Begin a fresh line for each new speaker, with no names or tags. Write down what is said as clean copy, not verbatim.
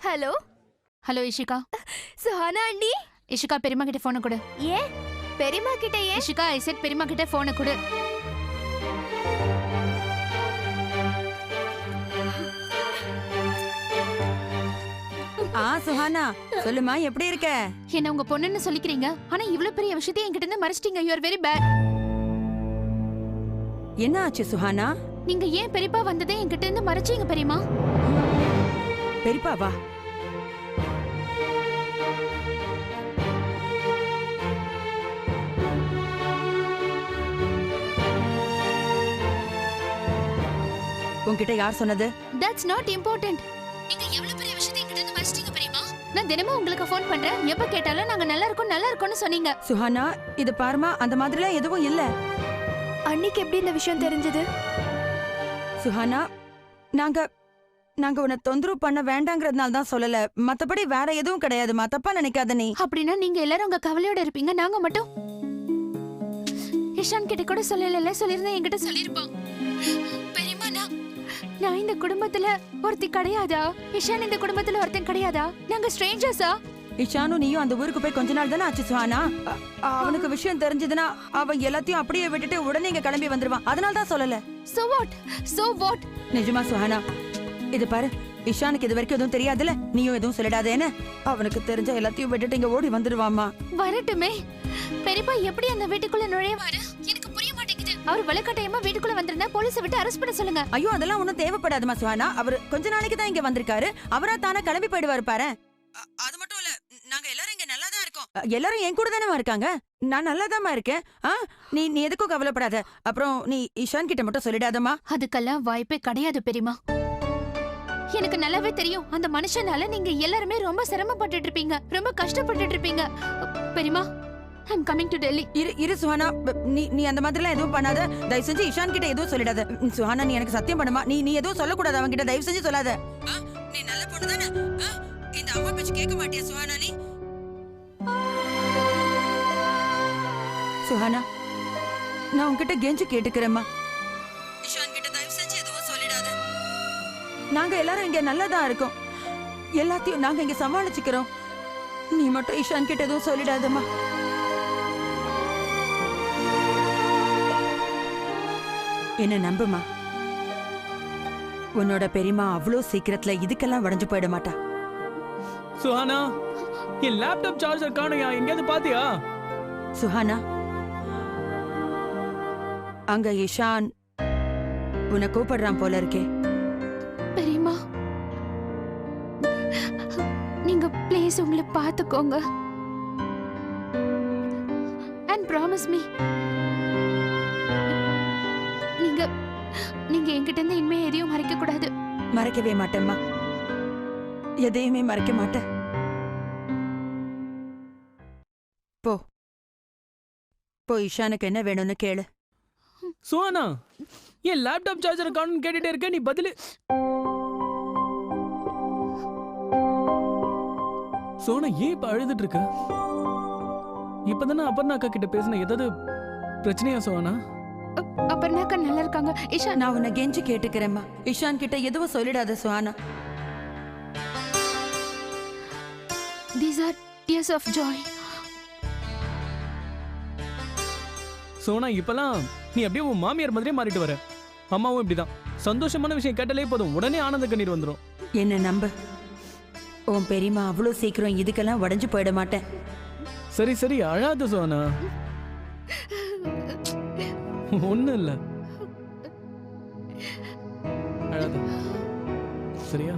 Hello
hello Ishika.
Suhana అండి.
ఇషிகா பெரியம்மா கிட்ட போன் கொடு.
ఏ பெரியம்மா கிட்ட ఏ?
இஷிகா ஐ செட் பெரியம்மா கிட்ட போன் கொடு.
சுஹானா சொல்லுமா, எப்படி இருக்க?
என்ன உங்க பொண்ணுன்னு சொல்லிக்கிறீங்க, ஆனா இவ்வளவு பெரிய விஷயத்தை என்கிட்ட இருந்து மறைச்சிட்டீங்க. You are very bad.
என்ன ஆச்சு சுஹானா?
நீங்க ஏன் பெரியப்பா வந்ததே என்கிட்ட இருந்து மறைச்சீங்க பெரியம்மா?
பெரியப்பாவா? உன்கிட்ட யார் சொன்னது?
That's not important. நீங்க எவ்வளவு பெரிய விஷயத்தை என்கிட்ட இருந்து மறைச்சிட்டீங்க பெரியம்மா? நான் தினமும் உங்களுக்கு ஃபோன் பண்றேன். எப்ப கேட்டாலும் நாங்க நல்லா இருக்கோம்னு சொன்னீங்க.
சுஹானா இது பாருமா, அந்த மாதிரிலாம் எதுவும் இல்ல.
அன்னைக்கு எப்படி இந்த விஷயம் தெரிஞ்சது?
சுஹானா நாங்க உன்னை தொந்தரவு பண்ண வேண்டாங்கிறதுனால தான் சொல்லல. மத்தபடி வேற எதுவும் கிடையாதுமா, தப்பா நினைக்காத நீ.
அப்படின்னா நீங்க எல்லாரும் உங்க கவலையோட இருப்பீங்க, நாங்க மட்டும். இஷான் கிட்ட கூட சொல்லல, சொல்லிருந்தா என்கிட்ட சொல்லிருப்பான். பெரியம்மா நான் இந்த குடும்பத்துல ஒருத்தி கிடையாதா? இஷான் இந்த குடும்பத்துல ஒருத்தன் கிடையாதா? நாங்க ஸ்ட்ரேஞ்சர்ஸா?
இஷானும் நீயும் அந்த ஊருக்கு போய் கொஞ்ச நாள் தானே ஆச்சு சுஹானா. அவனுக்கு விஷயம் தெரிஞ்சதுன்னா அவன் எல்லாத்தையும் அப்படியே விட்டுட்டு உடனே இங்க கிளம்பி வந்துருவான். அதனால தான் சொல்லல.
So what?
நிஜமா சுஹானா, இது பாரு, இஷானுக்கு இது வரைக்கும் எதுவும் தெரியாதுல, நீயும் எதுவும் சொல்லிடாதேன்னு. அவனுக்கு தெரிஞ்ச எல்லாத்தையும் விட்டுட்டு இங்க ஓடி வந்துருவாமா.
வரட்டுமே. பெரியப்பா எப்படி அந்த வீட்டுக்குள்ள நுழையவாரு? எனக்கு புரிய மாட்டேங்குது. அவர் வலக்கட்டாயமா வீட்டுக்குள்ள வந்திருந்தா போலீஸை விட்டு அரெஸ்ட் பண்ண சொல்லுங்க.
ஐயோ அதெல்லாம் ஒண்ணும் தேவைப்படாதுமா சுஹானா. அவர் கொஞ்ச நாளைக்கு தான் இங்க வந்திருக்காரு. அவரா தானே கிளம்பி போயிடுவாரு பாரு. அது மட்டும் இல்ல, நாங்க எல்லாரும் இங்க நல்லா தான் இருக்கோம். எல்லாரும் என் கூட தானே இருக்காங்க. நான் நல்லா தான் இருக்கேன். நீ எதுக்கும் கவலைப்படாத. அப்புறம் நீ இஷான் கிட்ட மட்டும் சொல்லிடாதமா.
அதுக்கெல்லாம் வாய்ப்பே கிடையாது பெரியம்மா. எனக்கு நல்லாவே தெரியும், அந்த மனுஷனால நீங்க எல்லாருமே ரொம்ப சிரமப்பட்டுட்டு இருப்பீங்க, ரொம்ப கஷ்டப்பட்டுட்டு இருப்பீங்க. பெரியம்மா, I'm coming to Delhi.
இரு சுஹானா, நீ அந்த மாதிரிலாம் எதுவும் பண்ணாத. தயவு செஞ்சு இஷான் கிட்ட எதுவும் சொல்லிடாத. சுஹானா நீ எனக்கு சத்தியம் பண்ணுமா, நீ எதுவும் சொல்லக்கூடாது அவங்க கிட்ட. தயவு செஞ்சு சொல்லாத. நீ நல்ல பொண்ணு தானே. இந்த அம்மா பேச்சு கேட்க மாட்டியா சுஹானா நீ? சுஹானா நான் உன்கிட்ட கெஞ்சி கேட்டுக்கிறேம்மா, இஷான் கிட்ட தயவு செஞ்சு எதுவும் சொல்லிடாத. நாங்க எல்லாரும் இங்க நல்லதா இருக்கோம். எல்லாத்தையும் நாங்க இங்க சமாளிச்சுக்கிறோம். நீ மட்டும் இஷான் கிட்ட எதுவும் சொல்லிடாதம்மா. என்ன நம்புமா, உன்னோட பெரியம்மா அவ்வளோ சீக்கிரத்துல இதுக்கெல்லாம் உடைஞ்சு போயிட மாட்டா.
சுஹானா, என் லேப்டாப் சார்ஜர் காணையா? எங்கேயாவது பாத்தியா?
சுஹானா, அங்க இஷான் உன்னை கூப்பிடுறான் போல இருக்கே.
பெரியம்மா, நீங்க ப்ளீஸ் உங்களை பார்த்துக்கோங்க. அண்ட் ப்ராமிஸ் மீ, நீங்க என்கிட்ட இருந்து இனிமே எதையும் மறைக்க கூடாது.
மறைக்கவே மாட்டேம்மா, எதையுமே மறைக்க மாட்டேன். போ இஷானுக்கு என்ன வேணும்னு கேளு.
சுஹானா, என் லேப்டாப் சார்ஜர் காணும்னு கேட்டுட்டே இருக்க, நீ பதிலு. சோனா ஏன் இப்ப அழுதுட்டு இருக்க? இப்பதானே அபர்ணா அக்கா கிட்ட பேசின, ஏதாவது பிரச்சனையா சோனா?
அபர்ணாக்கா நல்லா இருக்காங்க. இஷான்,
நான் உன்னை கெஞ்சி கேட்டுக்கிறேம்மா, இஷான் கிட்ட எதுவும் சொல்லிடாத Suhana.
These are tears of joy.
Sona, இப்பெல்லாம் நீ அப்படியே உன் மாமியார் மாதிரியே மாறிட்டு வர. அம்மாவும் இப்படிதான். சந்தோஷமான விஷயம் கேட்டாலே போதும், உடனே ஆனந்த கண்ணீர் வந்துடும்.
என்ன நம்ப, உன் பெரியம்மா அவ்வளோ சீக்கிரம் இதுக்கெல்லாம் உடைஞ்சு போயிட மாட்டேன்.
சரி சரி, அழாத சோனா. ஒண்ணும் இல்ல, அழாத. சரியா?